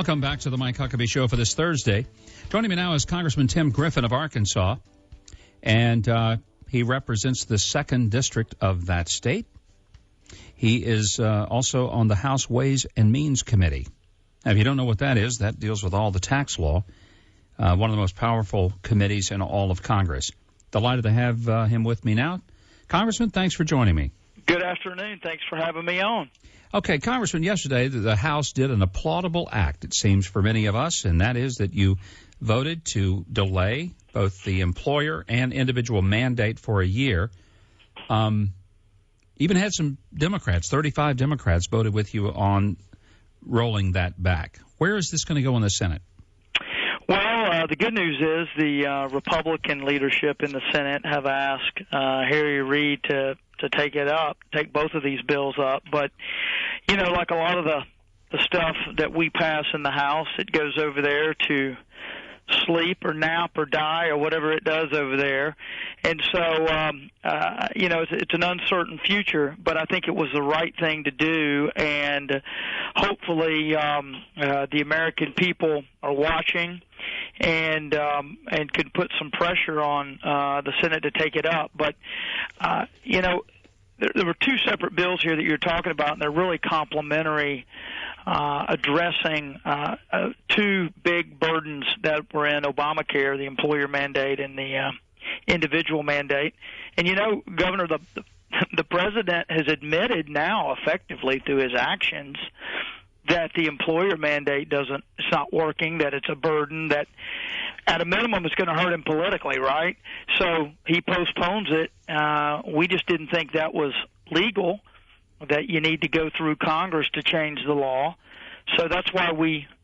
Welcome back to the Mike Huckabee Show for this Thursday. Joining me now is Congressman Tim Griffin of Arkansas, and he represents the 2nd District of that state. He is also on the House Ways and Means Committee. Now, if you don't know what that is, that deals with all the tax law, one of the most powerful committees in all of Congress. Delighted to have him with me now. Congressman, thanks for joining me. Good afternoon. Thanks for having me on. Okay, Congressman, yesterday the House did an applaudable act, it seems, for many of us, and that is that you voted to delay both the employer and individual mandate for a year. Even had some Democrats, 35 Democrats, voted with you on rolling that back. Where is this going to go in the Senate? Well, the good news is the Republican leadership in the Senate have asked Harry Reid to take both of these bills up. But, you know, like a lot of the stuff that we pass in the House, it goes over there to sleep or nap or die or whatever it does over there. And so, you know, it's an uncertain future, but I think it was the right thing to do. And hopefully the American people are watching and could put some pressure on the Senate to take it up. But, you know, there were two separate bills here that you're talking about, and they're really complementary, addressing two big burdens that were in Obamacare, the employer mandate and the individual mandate. And, you know, Governor, the president has admitted now effectively through his actions that the employer mandate it's not working, that it's a burden, that at a minimum it's going to hurt him politically, right? So he postpones it. We just didn't think that was legal, that you need to go through Congress to change the law. So that's why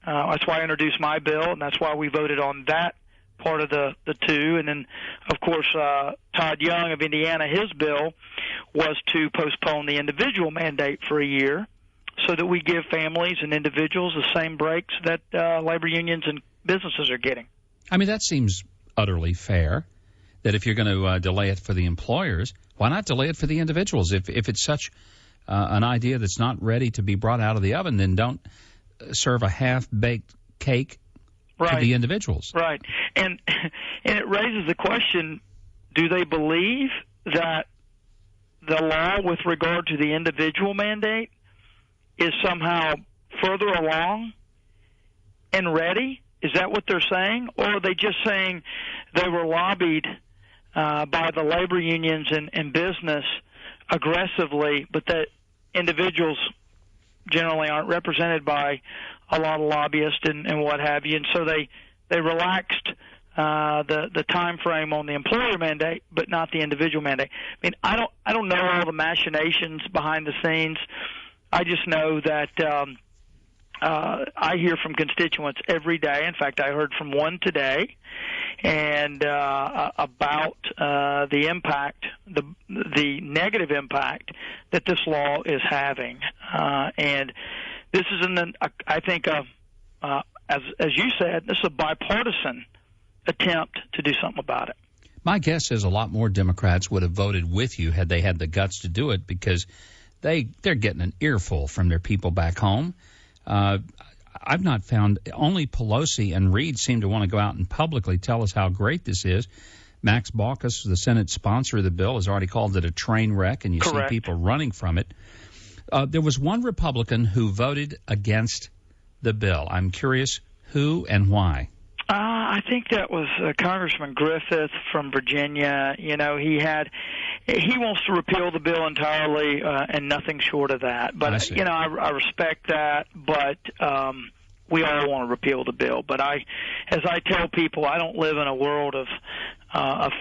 that's why I introduced my bill, and that's why we voted on that part of the two. And then, of course, Todd Young of Indiana, his bill was to postpone the individual mandate for a year, so that we give families and individuals the same breaks that labor unions and businesses are getting. I mean, that seems utterly fair, that if you're going to delay it for the employers, why not delay it for the individuals? If it's such an idea that's not ready to be brought out of the oven, then don't serve a half-baked cake to the individuals. Right. And it raises the question, do they believe that the law with regard to the individual mandate is somehow further along and ready? Is that what they're saying? Or are they just saying they were lobbied by the labor unions and business aggressively, but that individuals generally aren't represented by a lot of lobbyists and what have you, and so they relaxed the time frame on the employer mandate, but not the individual mandate? I mean, I don't know all the machinations behind the scenes. I just know that I hear from constituents every day. In fact, I heard from one today, and about the impact, the negative impact that this law is having. And this is, I think, as you said, this is a bipartisan attempt to do something about it. My guess is a lot more Democrats would have voted with you had they had the guts to do it, because they're getting an earful from their people back home. I've not found, only Pelosi and Reid seem to want to go out and publicly tell us how great this is. Max Baucus, the Senate sponsor of the bill, has already called it a train wreck, and you Correct. See people running from it. There was one Republican who voted against the bill. I'm curious who and why. I think that was Congressman Griffin from Virginia. You know, he wants to repeal the bill entirely and nothing short of that. But, you know, I respect that, but we all want to repeal the bill. But as I tell people, I don't live in a world of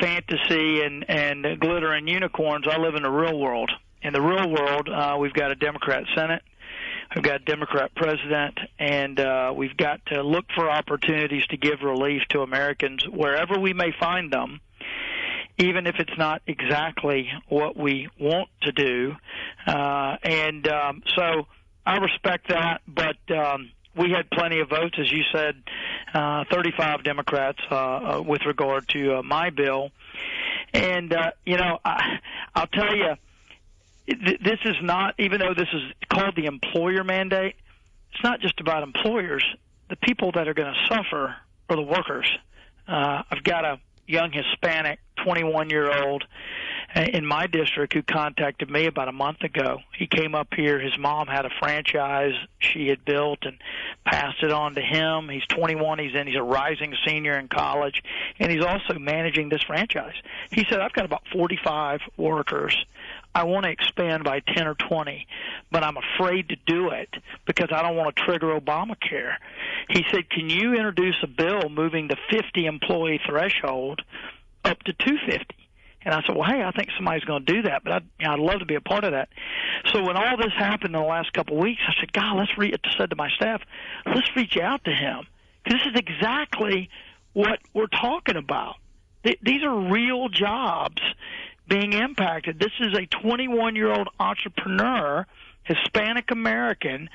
fantasy and glitter and unicorns. I live in the real world. In the real world, we've got a Democrat Senate. We've got a Democrat president, and we've got to look for opportunities to give relief to Americans wherever we may find them, even if it's not exactly what we want to do. So I respect that, but we had plenty of votes, as you said, 35 Democrats with regard to my bill. And, you know, I'll tell you, this is not, even though this is called the employer mandate, it's not just about employers. the people that are going to suffer are the workers. I've got a young Hispanic, 21-year-old in my district who contacted me about a month ago. He came up here. His mom had a franchise she had built and passed it on to him. He's 21. He's a rising senior in college, and he's also managing this franchise. He said, I've got about 45 workers. I want to expand by 10 or 20, but I'm afraid to do it because I don't want to trigger Obamacare. He said, can you introduce a bill moving the 50 employee threshold up to 250? And I said, well, hey, I think somebody's going to do that, but I'd love to be a part of that. So when all this happened in the last couple of weeks, I said, God, I said to my staff, let's reach out to him, because this is exactly what we're talking about. These are real jobs being impacted. This is a 21-year-old entrepreneur, Hispanic American,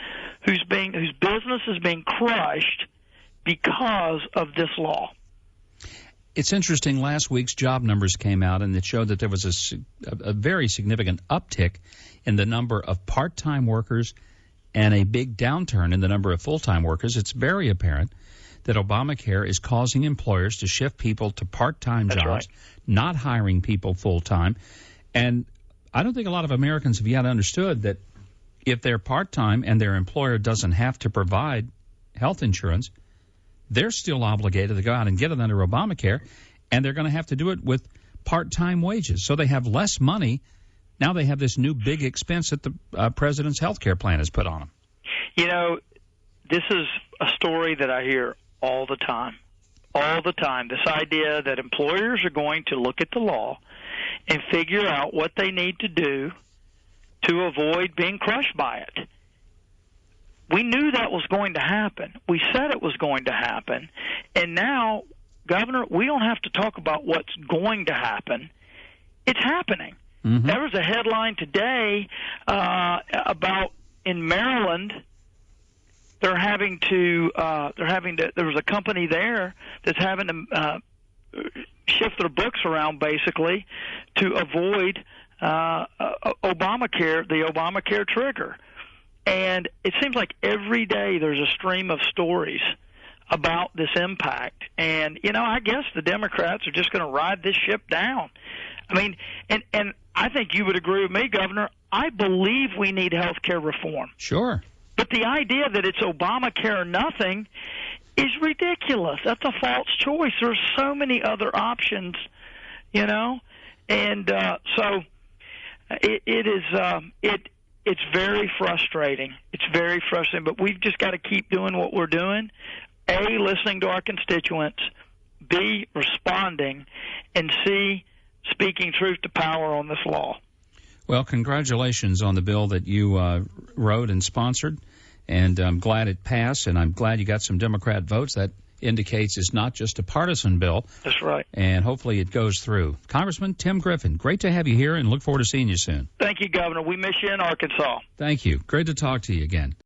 whose business is being crushed because of this law. It's interesting. Last week's job numbers came out, and it showed that there was a very significant uptick in the number of part-time workers and a big downturn in the number of full-time workers. It's very apparent that Obamacare is causing employers to shift people to part-time jobs, right, not hiring people full-time. And I don't think a lot of Americans have yet understood that if they're part-time and their employer doesn't have to provide health insurance, they're still obligated to go out and get it under Obamacare, and they're going to have to do it with part-time wages. So they have less money. Now they have this new big expense that the president's health care plan has put on them. You know, this is a story that I hear all the time. All the time. This idea that employers are going to look at the law and figure out what they need to do to avoid being crushed by it. We knew that was going to happen. We said it was going to happen. And now, Governor, we don't have to talk about what's going to happen. It's happening. Mm-hmm. There was a headline today about in Maryland, there was a company there that's having to shift their books around basically to avoid Obamacare, the Obamacare trigger. And it seems like every day there's a stream of stories about this impact. And, you know, I guess the Democrats are just going to ride this ship down. I mean, and I think you would agree with me, Governor. I believe we need health care reform. Sure. But the idea that it's Obamacare or nothing is ridiculous. That's a false choice. There's so many other options, you know. And so it's very frustrating. It's very frustrating, but we've just got to keep doing what we're doing. A, listening to our constituents. B, responding. And C, speaking truth to power on this law. Well, congratulations on the bill that you wrote and sponsored. And I'm glad it passed, and I'm glad you got some Democrat votes. That indicates it's not just a partisan bill. That's right. And hopefully it goes through. Congressman Tim Griffin, great to have you here, and look forward to seeing you soon. Thank you, Governor. We miss you in Arkansas. Thank you. Great to talk to you again.